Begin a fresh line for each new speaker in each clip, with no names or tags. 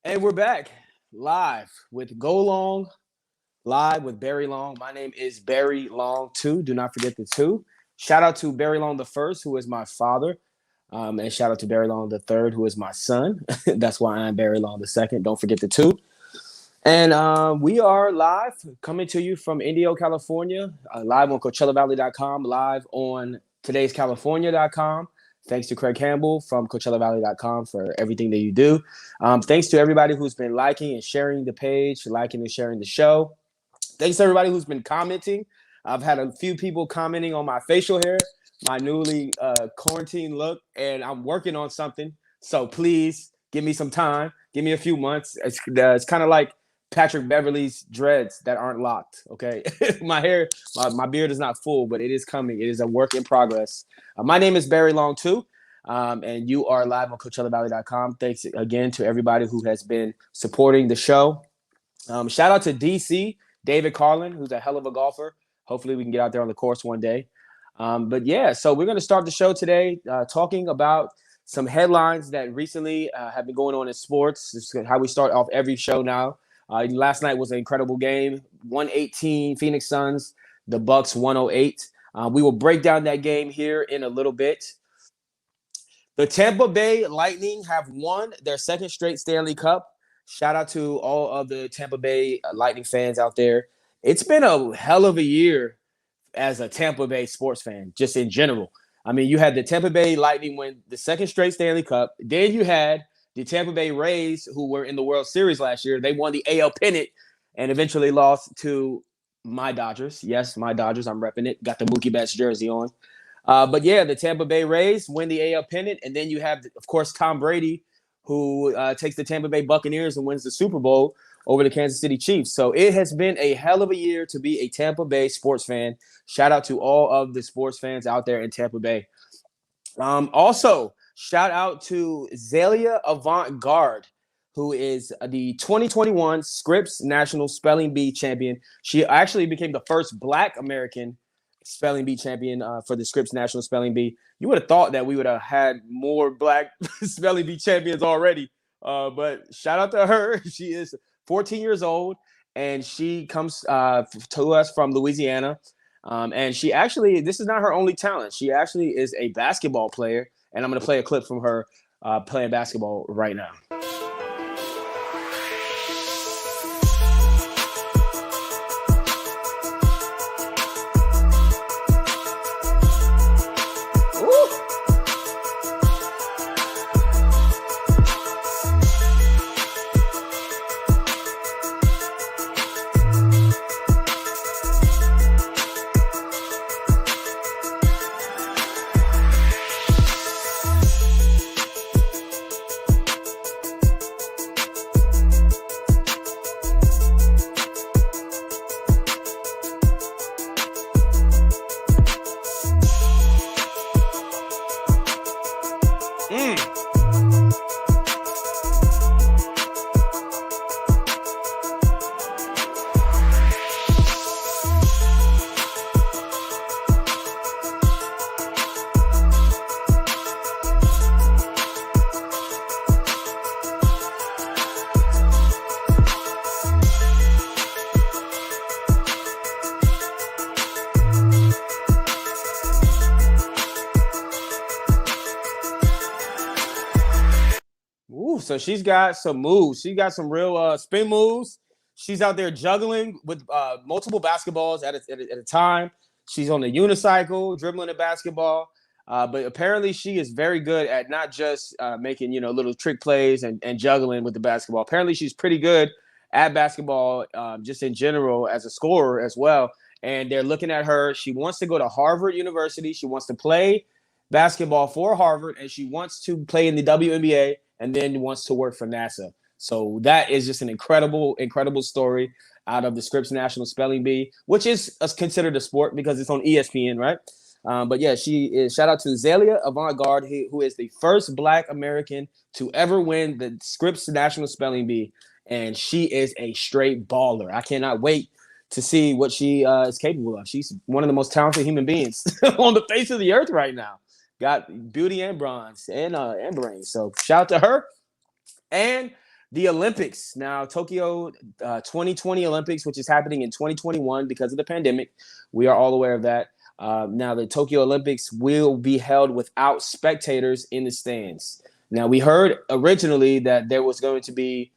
And we're back live with Go Long, live with Barry Long. My name is Barry Long 2. Do not forget the 2. Shout out to Barry Long the first, who is my father. And shout out to Barry Long the third, who is my son. That's why I'm Barry Long the second. Don't forget the 2. And we are live coming to you from Indio, California, live on CoachellaValley.com, live on today'scalifornia.com. Thanks to Craig Campbell from CoachellaValley.com for everything that you do. Thanks to everybody who's been liking and sharing the page, liking and sharing the show. Thanks to everybody who's been commenting. I've had a few people commenting on my facial hair, my newly quarantine look, and I'm working on something. So please give me some time. Give me a few months. It's kind of like Patrick Beverly's dreads that aren't locked. Okay, my hair, my beard is not full, but it is coming. It is a work in progress. My name is Barry Long too, and you are live on CoachellaValley.com. Thanks again to everybody who has been supporting the show. Shout out to DC David Carlin, who's a hell of a golfer. Hopefully, we can get out there on the course one day. But yeah, so we're going to start the show today talking about some headlines that recently have been going on in sports. This is how we start off every show now. Last night was an incredible game. 118 Phoenix Suns, the Bucks 108. We will break down that game here in a little bit. The Tampa Bay Lightning have won their second straight Stanley Cup. Shout out to all of the Tampa Bay Lightning fans out there. It's been a hell of a year as a Tampa Bay sports fan, just in general. I mean, you had the Tampa Bay Lightning win the second straight Stanley Cup. Then you had the Tampa Bay Rays, who were in the World Series last year. They won the AL pennant and eventually lost to my Dodgers. Yes, my Dodgers. I'm repping it. Got the Mookie Betts jersey on. But yeah, the Tampa Bay Rays win the AL pennant. And then you have, of course, Tom Brady, who takes the Tampa Bay Buccaneers and wins the Super Bowl over the Kansas City Chiefs. So it has been a hell of a year to be a Tampa Bay sports fan. Shout out to all of the sports fans out there in Tampa Bay. Also, shout out to Zelia Avant-Garde, who is the 2021 Scripps National Spelling Bee champion. She actually became the first Black American Spelling Bee champion for the Scripps National Spelling Bee. You would have thought that we would have had more Black Spelling Bee champions already. But shout out to her. She is 14 years old, and she comes to us from Louisiana. And she actually, this is not her only talent. She actually is a basketball player. And I'm going to play a clip from her playing basketball right now. So she's got some moves. She got some real spin moves. She's out there juggling with multiple basketballs at a time. She's on the unicycle, dribbling a basketball. But apparently she is very good at not just making, little trick plays and juggling with the basketball. Apparently she's pretty good at basketball just in general as a scorer as well. And they're looking at her. She wants to go to Harvard University. She wants to play basketball for Harvard, and she wants to play in the WNBA and then wants to work for NASA. So that is just an incredible, incredible story out of the Scripps National Spelling Bee, which is considered a sport because it's on ESPN, right? But yeah, she is. Shout out to Zelia Avant-Garde, who is the first Black American to ever win the Scripps National Spelling Bee, and she is a straight baller. I cannot wait to see what she is capable of. She's one of the most talented human beings on the face of the earth right now. Got beauty and bronze and brains. So shout out to her. And The Olympics now, Tokyo 2020 Olympics, which is happening in 2021 because of the pandemic. We are all aware of that. Now, the Tokyo Olympics will be held without spectators in the stands. Now, we heard originally that there was going to be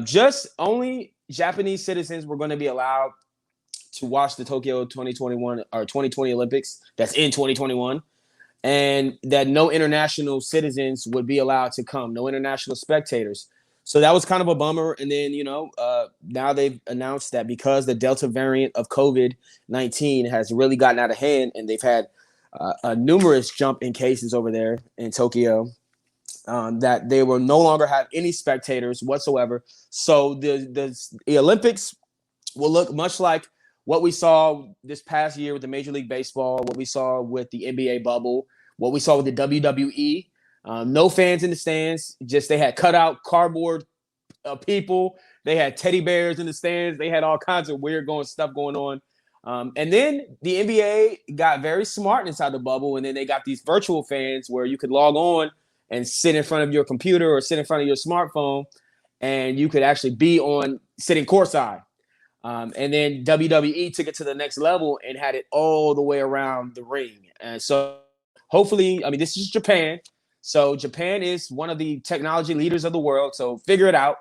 just only Japanese citizens were going to be allowed to watch the Tokyo 2021 or 2020 Olympics. That's in 2021. And that no international citizens would be allowed to come, no international spectators. So that was kind of a bummer. And then, now they've announced that because the Delta variant of COVID-19 has really gotten out of hand and they've had a numerous jump in cases over there in Tokyo, that they will no longer have any spectators whatsoever. So the Olympics will look much like what we saw this past year with the Major League Baseball, what we saw with the NBA bubble, what we saw with the WWE. No fans in the stands. Just they had cut out cardboard people. They had teddy bears in the stands. They had all kinds of weird stuff going on. And then the NBA got very smart inside the bubble, and then they got these virtual fans where you could log on and sit in front of your computer or sit in front of your smartphone, and you could actually be sitting courtside. And then WWE took it to the next level and had it all the way around the ring. And so hopefully, this is Japan. So Japan is one of the technology leaders of the world. So figure it out.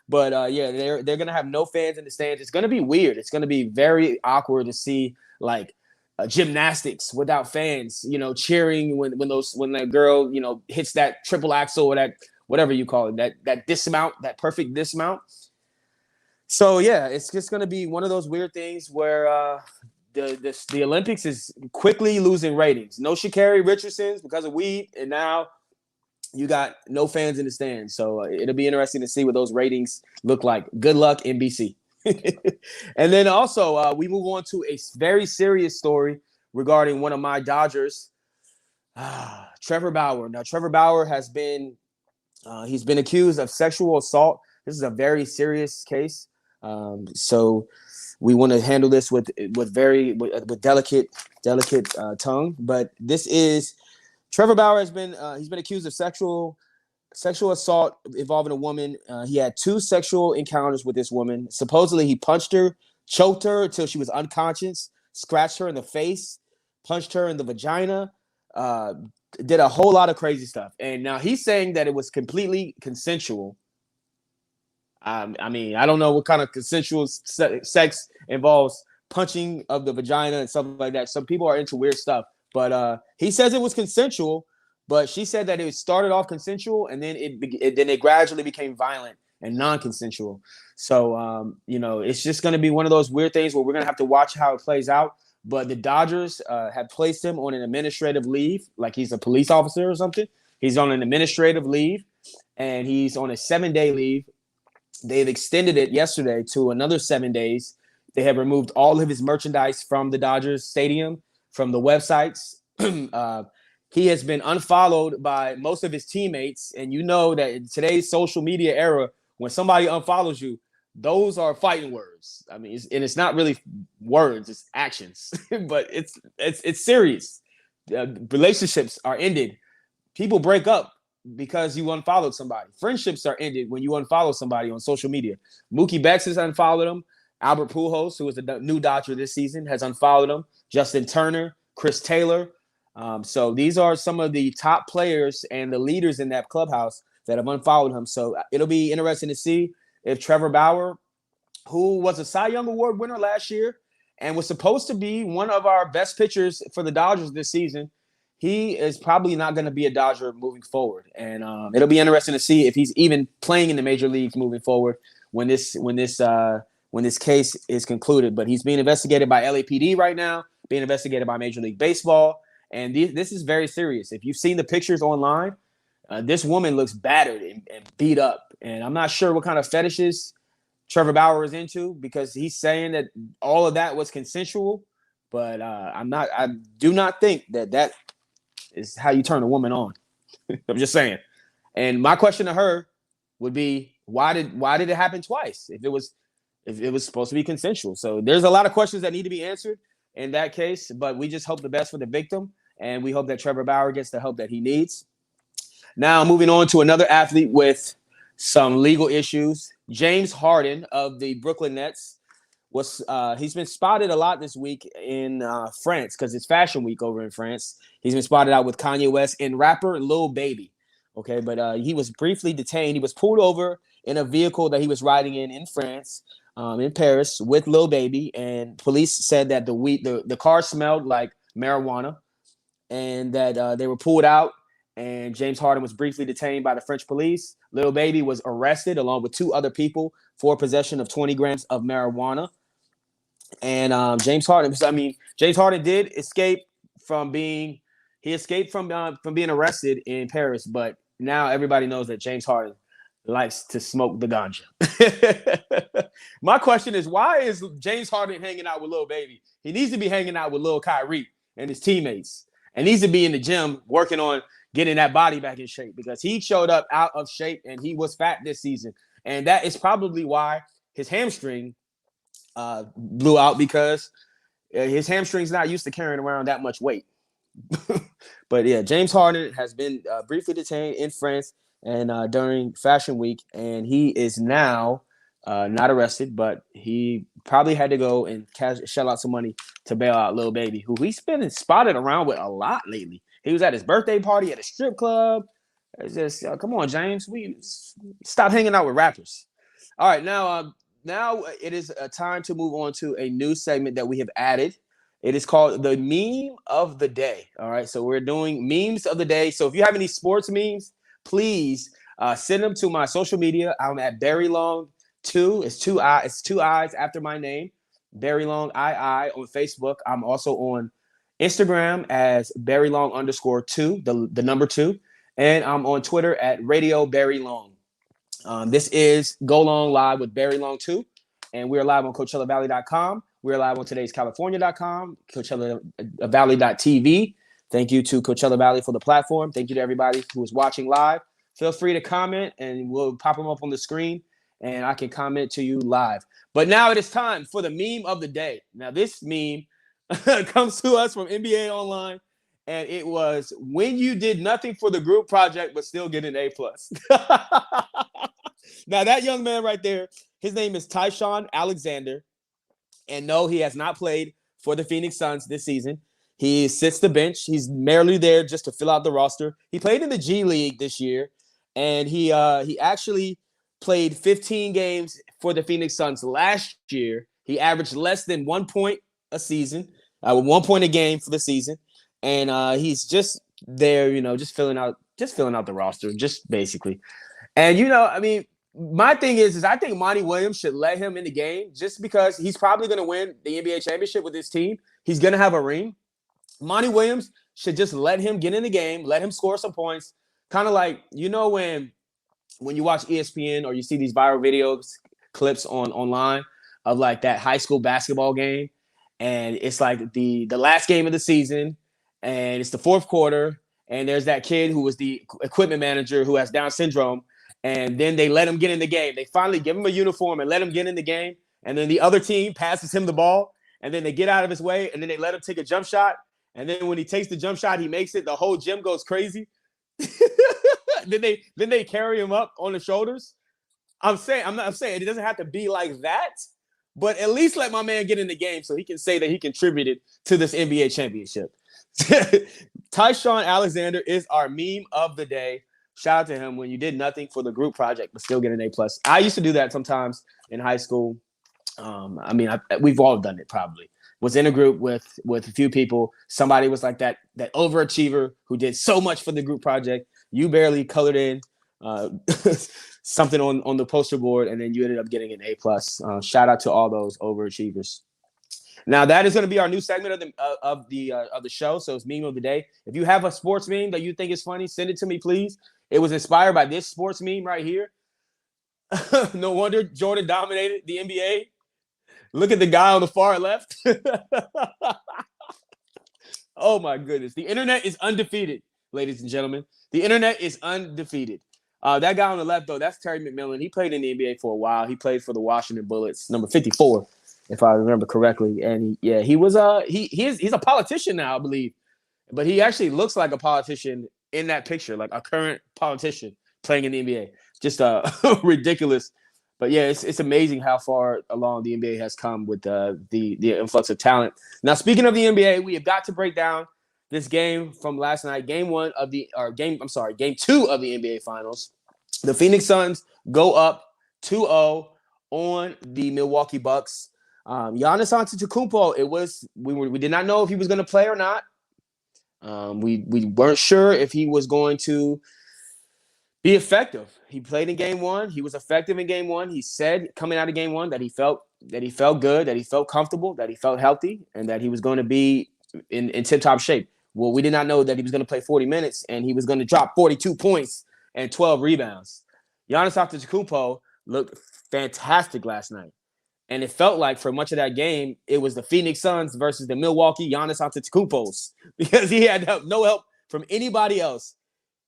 But they're going to have no fans in the stands. It's going to be weird. It's going to be very awkward to see like gymnastics without fans, cheering when that girl, hits that triple axel or that whatever you call it, that dismount, that perfect dismount. So, yeah, it's just going to be one of those weird things where the Olympics is quickly losing ratings. No Sha'Carri Richardsons because of weed, and now you got no fans in the stands. So it'll be interesting to see what those ratings look like. Good luck, NBC. And then also we move on to a very serious story regarding one of my Dodgers, Trevor Bauer. Now, Trevor Bauer has been he's been accused of sexual assault. This is a very serious case. So we want to handle this with delicate tongue. But this is Trevor Bauer has been he's been accused of sexual assault involving a woman. He had 2 sexual encounters with this woman. Supposedly he punched her, choked her until she was unconscious, scratched her in the face, punched her in the vagina, did a whole lot of crazy stuff. And now he's saying that it was completely consensual. I don't know what kind of consensual sex involves punching of the vagina and stuff like that. Some people are into weird stuff, but he says it was consensual. But she said that it started off consensual and then it gradually became violent and non-consensual. So it's just going to be one of those weird things where we're going to have to watch how it plays out. But the Dodgers have placed him on an administrative leave, like he's a police officer or something. He's on an administrative leave, and he's on a 7-day leave. They've extended it yesterday to another 7 days. They have removed all of his merchandise from the Dodgers stadium, from the websites. He has been unfollowed by most of his teammates. And you know that in today's social media era, when somebody unfollows you, those are fighting words. It's not really words, it's actions. But it's serious. Relationships are ended. People break up because you unfollowed somebody. Friendships are ended when you unfollow somebody on social media. Mookie Betts has unfollowed him. Albert Pujols, who is the new Dodger this season, has unfollowed him. Justin Turner, Chris Taylor. So these are some of the top players and the leaders in that clubhouse that have unfollowed him. So it'll be interesting to see if Trevor Bauer, who was a Cy Young Award winner last year and was supposed to be one of our best pitchers for the Dodgers this season, he is probably not going to be a Dodger moving forward. And it'll be interesting to see if he's even playing in the major leagues moving forward when this case is concluded. But he's being investigated by LAPD right now, being investigated by Major League Baseball. And this is very serious. If you've seen the pictures online, this woman looks battered and beat up. And I'm not sure what kind of fetishes Trevor Bauer is into, because he's saying that all of that was consensual. But I do not think that is how you turn a woman on. I'm just saying. And my question to her would be, why did it happen twice if it was supposed to be consensual? So there's a lot of questions that need to be answered in that case, but we just hope the best for the victim, and we hope that Trevor Bauer gets the help that he needs. Now, moving on to another athlete with some legal issues. James Harden of the Brooklyn Nets he's been spotted a lot this week in France because it's Fashion Week over in France. He's been spotted out with Kanye West and rapper Lil Baby. Okay, but he was briefly detained. He was pulled over in a vehicle that he was riding in France, in Paris, with Lil Baby, and police said that the car smelled like marijuana, and that they were pulled out. And James Harden was briefly detained by the French police. Lil Baby was arrested along with 2 other people for possession of 20 grams of marijuana. And James Harden did escape from being being arrested in Paris, but now everybody knows that James Harden likes to smoke the ganja. My question is, why is James Harden hanging out with Lil Baby? He needs to be hanging out with Lil Kyrie and his teammates, and needs to be in the gym working on getting that body back in shape, because he showed up out of shape and he was fat this season, and that is probably why his hamstring blew out, because his hamstring's not used to carrying around that much weight. But yeah, James Harden has been briefly detained in France and during Fashion Week, and he is now not arrested, but he probably had to go and shell out some money to bail out Lil Baby, who he's been spotted around with a lot lately. He was at his birthday party at a strip club. It's just, come on, James, we stop hanging out with rappers. All right, now it is a time to move on to a new segment that we have added. It is called the Meme of the Day. All right, so we're doing memes of the day. So if you have any sports memes, please send them to my social media. I'm at Barry Long 2. It's 2 eyes after my name, Barry Long II on Facebook. I'm also on Instagram as Barry Long _2, the number 2, and I'm on Twitter at Radio Barry Long. This is Go Long Live with Barry Long 2, and we're live on CoachellaValley.com. We're live on todayscalifornia.com, CoachellaValley.tv. Thank you to Coachella Valley for the platform. Thank you to everybody who is watching live. Feel free to comment, and we'll pop them up on the screen, and I can comment to you live. But now it is time for the meme of the day. Now, this meme comes to us from NBA Online, and it was, when you did nothing for the group project but still get an A+. Now, that young man right there, his name is Tyshawn Alexander. And no, he has not played for the Phoenix Suns this season. He sits the bench. He's merely there just to fill out the roster. He played in the G League this year, and he actually played 15 games for the Phoenix Suns last year. He averaged less than 1 point a season, 1 point a game for the season, and he's just there, just filling out the roster, just basically. And my thing is I think Monty Williams should let him in the game, just because he's probably going to win the NBA championship with his team. He's going to have a ring. Monty Williams should just let him get in the game, let him score some points. Kind of like, when you watch ESPN or you see these viral videos, clips online of like that high school basketball game, and it's like the last game of the season, and it's the fourth quarter, and there's that kid who was the equipment manager who has Down syndrome. And then they let him get in the game. They finally give him a uniform and let him get in the game. And then the other team passes him the ball. And then they get out of his way. And then they let him take a jump shot. And then when he takes the jump shot, he makes it. The whole gym goes crazy. then they carry him up on the shoulders. I'm saying it doesn't have to be like that. But at least let my man get in the game so he can say that he contributed to this NBA championship. Tyshawn Alexander is our meme of the day. Shout out to him, when you did nothing for the group project but still get an A+. I used to do that sometimes in high school. We've all done it probably. Was in a group with a few people. Somebody was like that overachiever who did so much for the group project. You barely colored in something on the poster board, and then you ended up getting an A+. Shout out to all those overachievers. Now, that is going to be our new segment of the show. So it's meme of the day. If you have a sports meme that you think is funny, send it to me, please. It was inspired by this sports meme right here. No wonder Jordan dominated the NBA. Look at the guy on the far left. Oh, my goodness. The internet is undefeated, ladies and gentlemen. The internet is undefeated. That guy on the left, though, that's Terry McMillan. He played in the NBA for a while. He played for the Washington Bullets, number 54, if I remember correctly. And, he was he's a politician now, I believe. But he actually looks like a politician in that picture, like a current politician playing in the NBA. just ridiculous. But yeah, it's amazing how far along the NBA has come with the influx of talent. Now, speaking of the NBA, we have got to break down this game from last night, game two of the NBA Finals. The Phoenix Suns go up 2-0 on the Milwaukee Bucks. Giannis Antetokounmpo, we did not know if he was going to play or not. We weren't sure if he was going to be effective. He played in game one. He was effective in game one. He said coming out of game one that he felt good, that he felt comfortable, that he felt healthy, and that he was going to be in tip-top shape. Well, we did not know that he was going to play 40 minutes and he was going to drop 42 points and 12 rebounds. Giannis Antetokounmpo looked fantastic last night. And it felt like for much of that game, it was the Phoenix Suns versus the Milwaukee Giannis Antetokounmpos because he had no help from anybody else.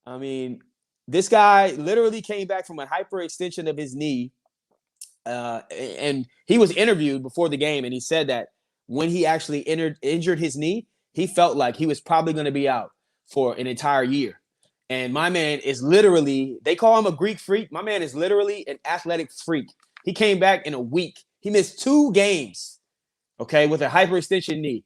I mean, this guy literally came back from a hyperextension of his knee. And he was interviewed before the game, and he said that when he actually injured his knee, he felt like he was probably going to be out for an entire year. And my man is literally, they call him a Greek freak. My man is literally an athletic freak. He came back in a week. He missed 2 games, okay, with a hyperextension knee.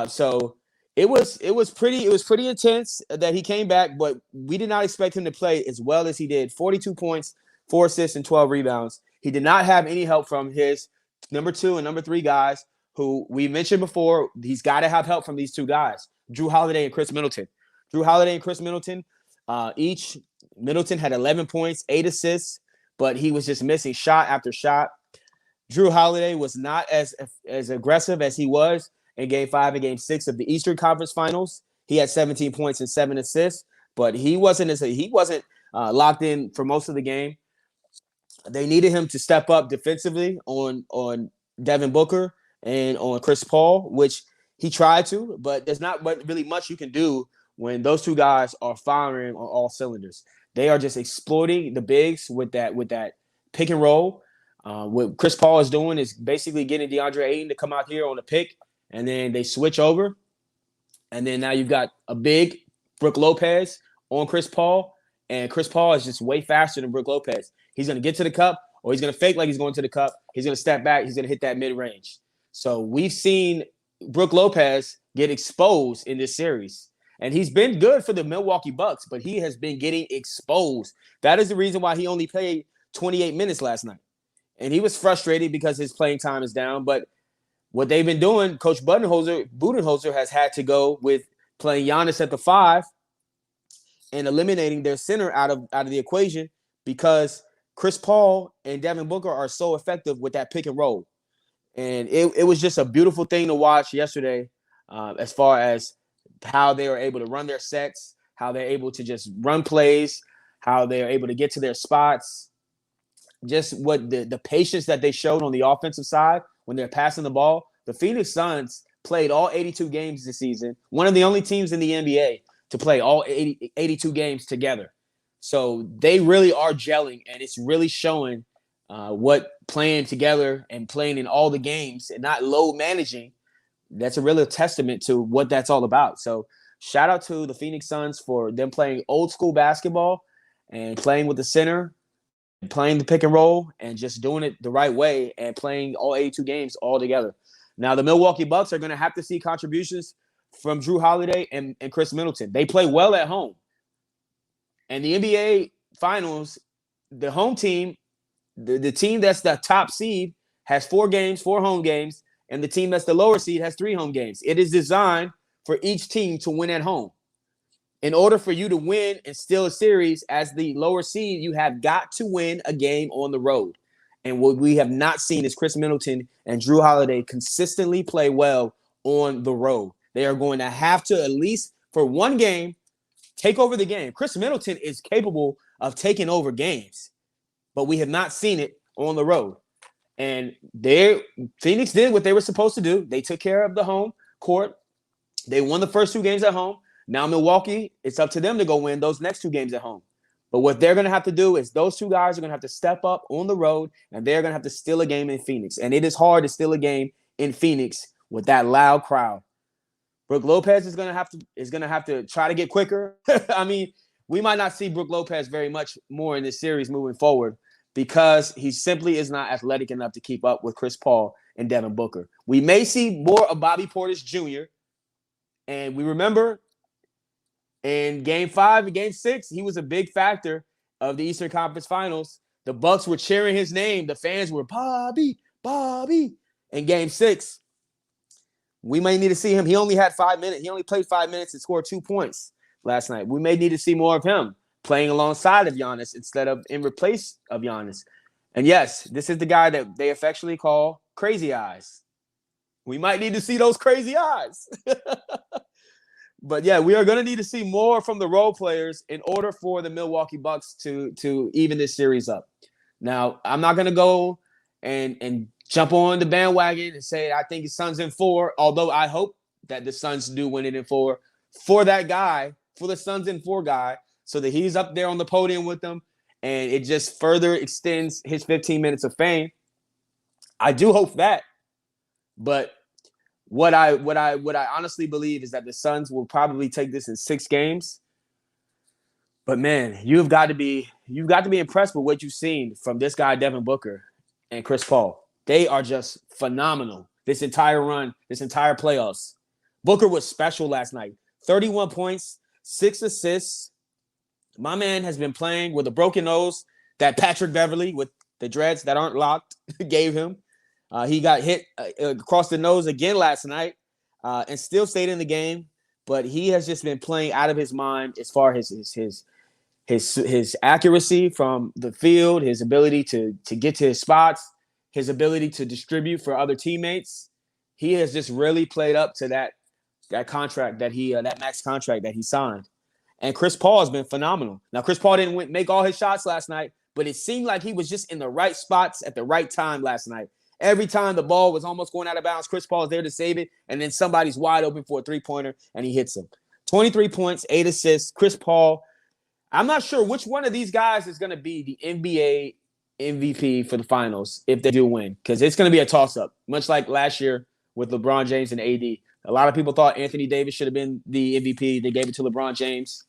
So it was pretty intense that he came back, but we did not expect him to play as well as he did. 42 points, 4 assists, and 12 rebounds. He did not have any help from his number 2 and number 3 guys, who we mentioned before. He's got to have help from these 2 guys, Jrue Holiday and Chris Middleton. Jrue Holiday and Chris Middleton, Middleton had 11 points, 8 assists, but he was just missing shot after shot. Jrue Holiday was not as aggressive as he was in Game 5 and Game 6 of the Eastern Conference Finals. He had 17 points and 7 assists, but he wasn't locked in for most of the game. They needed him to step up defensively on Devin Booker and on Chris Paul, which he tried to, but there's not really much you can do when those 2 guys are firing on all cylinders. They are just exploiting the bigs with that pick and roll. What Chris Paul is doing is basically getting DeAndre Ayton to come out here on the pick, and then they switch over. And then now you've got a big Brook Lopez on Chris Paul, and Chris Paul is just way faster than Brook Lopez. He's going to get to the cup, or he's going to fake like he's going to the cup. He's going to step back. He's going to hit that mid-range. So we've seen Brook Lopez get exposed in this series. And he's been good for the Milwaukee Bucks, but he has been getting exposed. That is the reason why he only played 28 minutes last night. And he was frustrated because his playing time is down. But what they've been doing, Coach Budenholzer has had to go with playing Giannis at the 5 and eliminating their center out of the equation because Chris Paul and Devin Booker are so effective with that pick and roll. And it was just a beautiful thing to watch yesterday as far as how they were able to run their sets, how they're able to just run plays, how they're able to get to their spots, just what the patience that they showed on the offensive side when they're passing the ball. The Phoenix Suns played all 82 games this season, one of the only teams in the NBA to play all 82 games together. So they really are gelling, and it's really showing what playing together and playing in all the games and not load managing, that's a real testament to what that's all about. So shout out to the Phoenix Suns for them playing old school basketball and playing with the center, playing the pick and roll, and just doing it the right way and playing all 82 games all together. Now, the Milwaukee Bucks are going to have to see contributions from Jrue Holiday and Chris Middleton. They play well at home. And the NBA Finals, the home team, the team that's the top seed has 4 home games, and the team that's the lower seed has 3 home games. It is designed for each team to win at home. In order for you to win and steal a series as the lower seed, you have got to win a game on the road. And what we have not seen is Chris Middleton and Jrue Holiday consistently play well on the road. They are going to have to, at least for one game, take over the game. Chris Middleton is capable of taking over games, but we have not seen it on the road. And Phoenix did what they were supposed to do. They took care of the home court. They won the first 2 games at home. Now Milwaukee, it's up to them to go win those next 2 games at home. But what they're going to have to do is those 2 guys are going to have to step up on the road, and they're going to have to steal a game in Phoenix. And it is hard to steal a game in Phoenix with that loud crowd. Brook Lopez is going to have to try to get quicker. I mean, we might not see Brook Lopez very much more in this series moving forward because he simply is not athletic enough to keep up with Chris Paul and Devin Booker. We may see more of Bobby Portis Jr., and we remember in Game 5 and Game 6, he was a big factor of the Eastern Conference Finals. The Bucks were cheering his name. The fans were, Bobby, Bobby. In Game 6, we may need to see him. He only had 5 minutes. He only played 5 minutes and scored 2 points last night. We may need to see more of him playing alongside of Giannis instead of in replace of Giannis. And yes, this is the guy that they affectionately call Crazy Eyes. We might need to see those crazy eyes. But yeah, we are going to need to see more from the role players in order for the Milwaukee Bucks to even this series up. Now, I'm not going to go and jump on the bandwagon and say I think the Suns in 4, although I hope that the Suns do win it in 4 for that guy, for the Suns in 4 guy, so that he's up there on the podium with them, and it just further extends his 15 minutes of fame. I do hope that, but what I honestly believe is that the Suns will probably take this in 6 games. But man, you've got to be impressed with what you've seen from this guy Devin Booker and Chris Paul. They are just phenomenal this entire run, this entire playoffs. Booker was special last night. 31 points, 6 assists. My man has been playing with a broken nose that Patrick Beverley with the dreads that aren't locked gave him. He got hit across the nose again last night and still stayed in the game. But he has just been playing out of his mind as far as his accuracy from the field, his ability to get to his spots, his ability to distribute for other teammates. He has just really played up to that contract that max contract that he signed. And Chris Paul has been phenomenal. Now, Chris Paul didn't make all his shots last night, but it seemed like he was just in the right spots at the right time last night. Every time the ball was almost going out of bounds, Chris Paul is there to save it, and then somebody's wide open for a three-pointer, and he hits him. 23 points, 8 assists. Chris Paul, I'm not sure which one of these guys is going to be the NBA MVP for the finals if they do win, because it's going to be a toss-up, much like last year with LeBron James and AD. A lot of people thought Anthony Davis should have been the MVP. They gave it to LeBron James,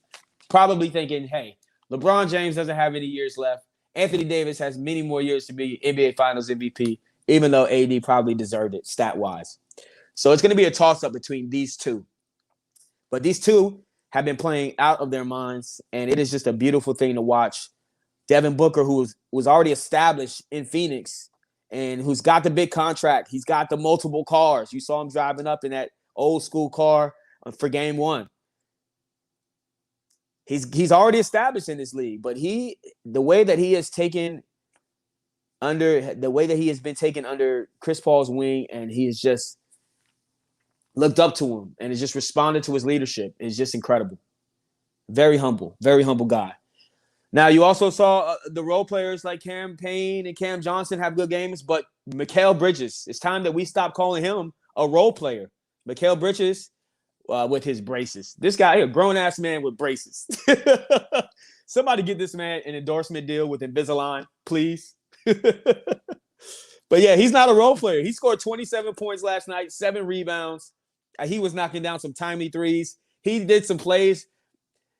probably thinking, hey, LeBron James doesn't have any years left. Anthony Davis has many more years to be NBA Finals MVP, even though AD probably deserved it stat-wise. So it's going to be a toss-up between these two. But these two have been playing out of their minds, and it is just a beautiful thing to watch. Devin Booker, who was already established in Phoenix and who's got the big contract. He's got the multiple cars. You saw him driving up in that old school car for Game 1. He's already established in this league, but the way that he has been taken under Chris Paul's wing, and he has just looked up to him and has just responded to his leadership is just incredible. Very humble guy. Now, you also saw the role players like Cam Payne and Cam Johnson have good games, but Mikal Bridges, it's time that we stop calling him a role player. Mikal Bridges with his braces. This guy, a grown-ass man with braces. Somebody get this man an endorsement deal with Invisalign, please. But yeah, he's not a role player. He scored 27 points last night, 7 rebounds. He was knocking down some timely threes. He did some plays.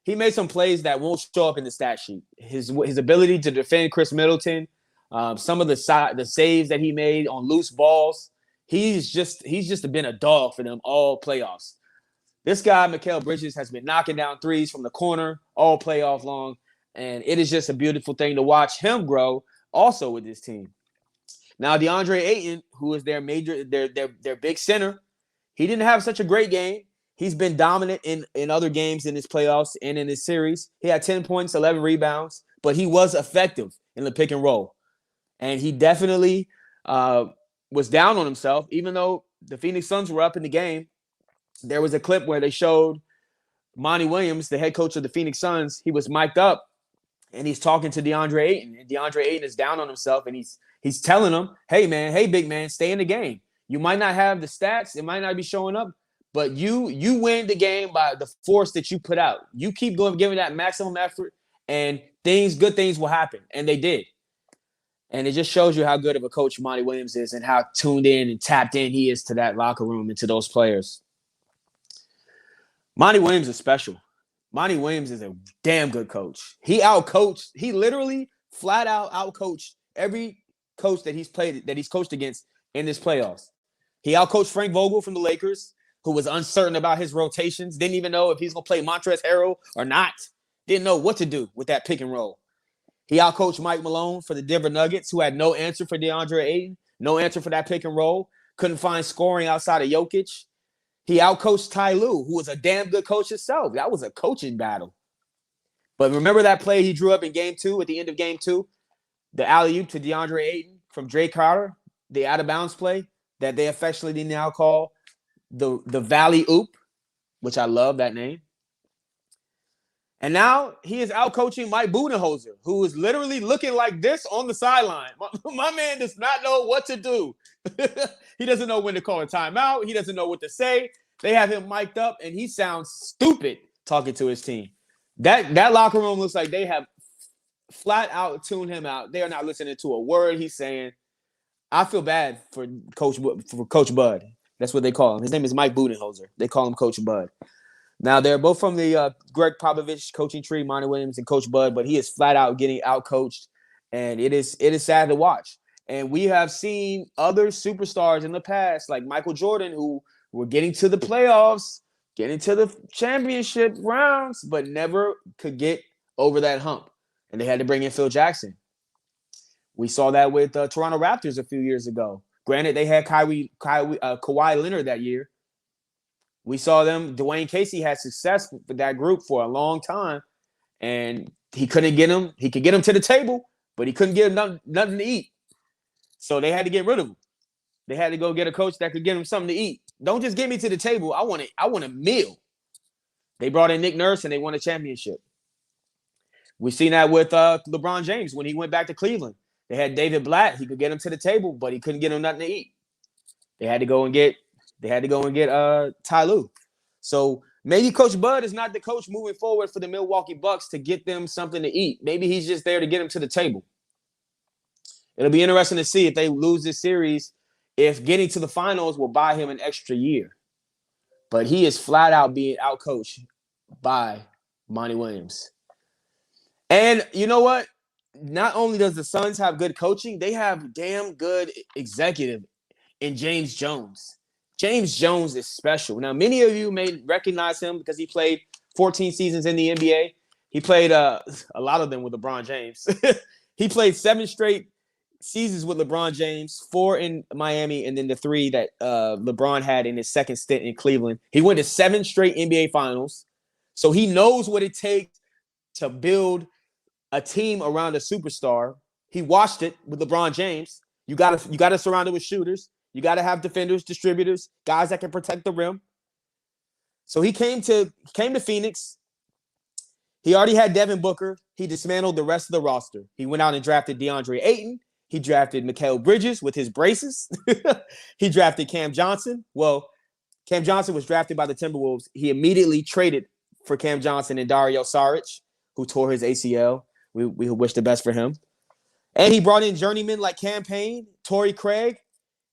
He made some plays that won't show up in the stat sheet. His ability to defend Chris Middleton, some of the saves that he made on loose balls. He's just been a dog for them all playoffs. This guy, Mikal Bridges, has been knocking down threes from the corner all playoff long, and it is just a beautiful thing to watch him grow also with this team. Now, DeAndre Ayton, who is their big center, he didn't have such a great game. He's been dominant in other games in this playoffs and in this series. He had 10 points, 11 rebounds, but he was effective in the pick and roll. And he definitely was down on himself, even though the Phoenix Suns were up in the game. There was a clip where they showed Monty Williams, the head coach of the Phoenix Suns. He was mic'd up, and he's talking to DeAndre Ayton. And DeAndre Ayton is down on himself, and he's telling him, hey, man, hey, big man, stay in the game. You might not have the stats. It might not be showing up, but you win the game by the force that you put out. You keep going, giving that maximum effort, and good things will happen. And they did. And it just shows you how good of a coach Monty Williams is and how tuned in and tapped in he is to that locker room and to those players. Monty Williams is special. Monty Williams is a damn good coach. He literally flat out outcoached every coach that he's coached against in this playoffs. He outcoached Frank Vogel from the Lakers, who was uncertain about his rotations, didn't even know if he's going to play Montrezl Harrell or not, didn't know what to do with that pick and roll. He outcoached Mike Malone for the Denver Nuggets, who had no answer for DeAndre Ayton, no answer for that pick and roll, couldn't find scoring outside of Jokic. He outcoached Ty Lue, who was a damn good coach himself. That was a coaching battle. But remember that play he drew up in game 2, at the end of game 2? The alley-oop to DeAndre Ayton from Jay Crowder, the out-of-bounds play that they affectionately now call the Valley Oop, which I love that name. And now he is out coaching Mike Budenholzer, who is literally looking like this on the sideline. My man does not know what to do. He doesn't know when to call a timeout. He doesn't know what to say. They have him mic'd up, and he sounds stupid talking to his team. That locker room looks like they have flat out tuned him out. They are not listening to a word he's saying. I feel bad for Coach Bud. That's what they call him. His name is Mike Budenholzer. They call him Coach Bud. Now, they're both from the Greg Popovich coaching tree, Monty Williams and Coach Bud, but he is flat out getting out-coached, and it is sad to watch. And we have seen other superstars in the past, like Michael Jordan, who were getting to the playoffs, getting to the championship rounds, but never could get over that hump. And they had to bring in Phil Jackson. We saw that with Toronto Raptors a few years ago. Granted, they had Kawhi Leonard that year. We saw them. Dwayne Casey had success with that group for a long time, and he couldn't get him. He could get him to the table, but he couldn't get him nothing to eat. So they had to get rid of him. They had to go get a coach that could get him something to eat. Don't just get me to the table. I want a meal. They brought in Nick Nurse, and they won a championship. We've seen that with LeBron James when he went back to Cleveland. They had David Blatt. He could get him to the table, but he couldn't get him nothing to eat. They had to go and get Ty Lue. So maybe Coach Bud is not the coach moving forward for the Milwaukee Bucks to get them something to eat. Maybe he's just there to get them to the table. It'll be interesting to see if they lose this series, if getting to the finals will buy him an extra year. But he is flat out being outcoached by Monty Williams. And you know what? Not only does the Suns have good coaching, they have damn good executive in James Jones. James Jones is special. Now, many of you may recognize him because he played 14 seasons in the NBA. He played a lot of them with LeBron James. He played 7 straight seasons with LeBron James, 4 in Miami, and then the 3 that LeBron had in his second stint in Cleveland. He went to 7 straight NBA finals. So he knows what it takes to build a team around a superstar. He watched it with LeBron James. You gotta surround it with shooters. You got to have defenders, distributors, guys that can protect the rim. So he came to Phoenix. He already had Devin Booker. He dismantled the rest of the roster. He went out and drafted DeAndre Ayton. He drafted Mikal Bridges with his braces. He drafted Cam Johnson. Well, Cam Johnson was drafted by the Timberwolves. He immediately traded for Cam Johnson and Dario Saric, who tore his ACL. We wish the best for him. And he brought in journeymen like Cam Payne, Torrey Craig.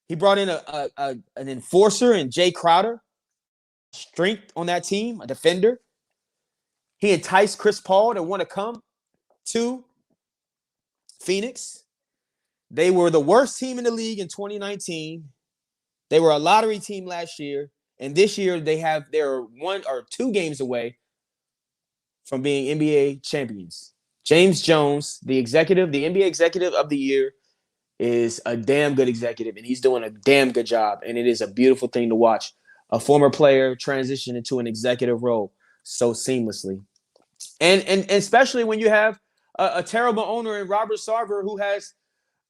He brought in an enforcer in Jay Crowder, strength on that team, a defender. He enticed Chris Paul to want to come to Phoenix. They were the worst team in the league in 2019. They were a lottery team last year. And this year they're 1 or 2 games away from being NBA champions. James Jones, the NBA executive of the year, is a damn good executive, and he's doing a damn good job. And it is a beautiful thing to watch a former player transition into an executive role so seamlessly. And especially when you have a terrible owner in Robert Sarver, who has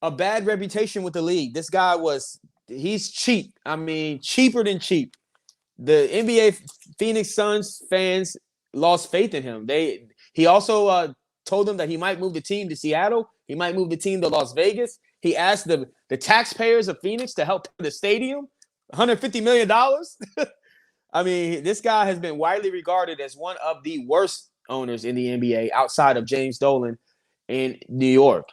a bad reputation with the league. This guy he's cheap. I mean, cheaper than cheap. The NBA Phoenix Suns fans lost faith in him. He also told them that he might move the team to Seattle. He might move the team to Las Vegas. He asked the taxpayers of Phoenix to help the stadium, $150 million. I mean, this guy has been widely regarded as one of the worst owners in the NBA outside of James Dolan in New York.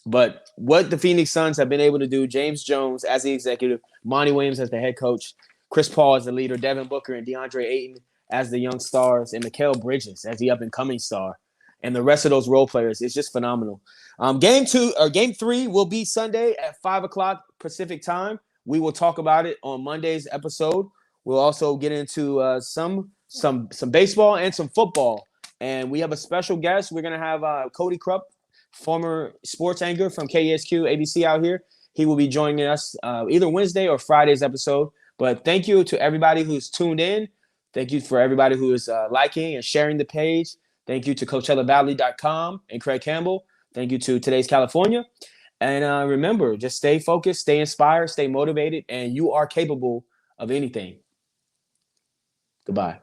But what the Phoenix Suns have been able to do, James Jones as the executive, Monty Williams as the head coach, Chris Paul as the leader, Devin Booker and DeAndre Ayton as the young stars and Mikal Bridges as the up-and-coming star. And the rest of those role players is just phenomenal. Game 3 will be Sunday at 5 o'clock Pacific time. We will talk about it on Monday's episode. We'll also get into some baseball and some football. And we have a special guest. We're gonna have Cody Krupp, former sports anchor from KESQ ABC out here. He will be joining us either Wednesday or Friday's episode. But thank you to everybody who's tuned in. Thank you for everybody who is liking and sharing the page. Thank you to CoachellaValley.com and Craig Campbell. Thank you to Today's California. And remember, just stay focused, stay inspired, stay motivated, and you are capable of anything. Goodbye.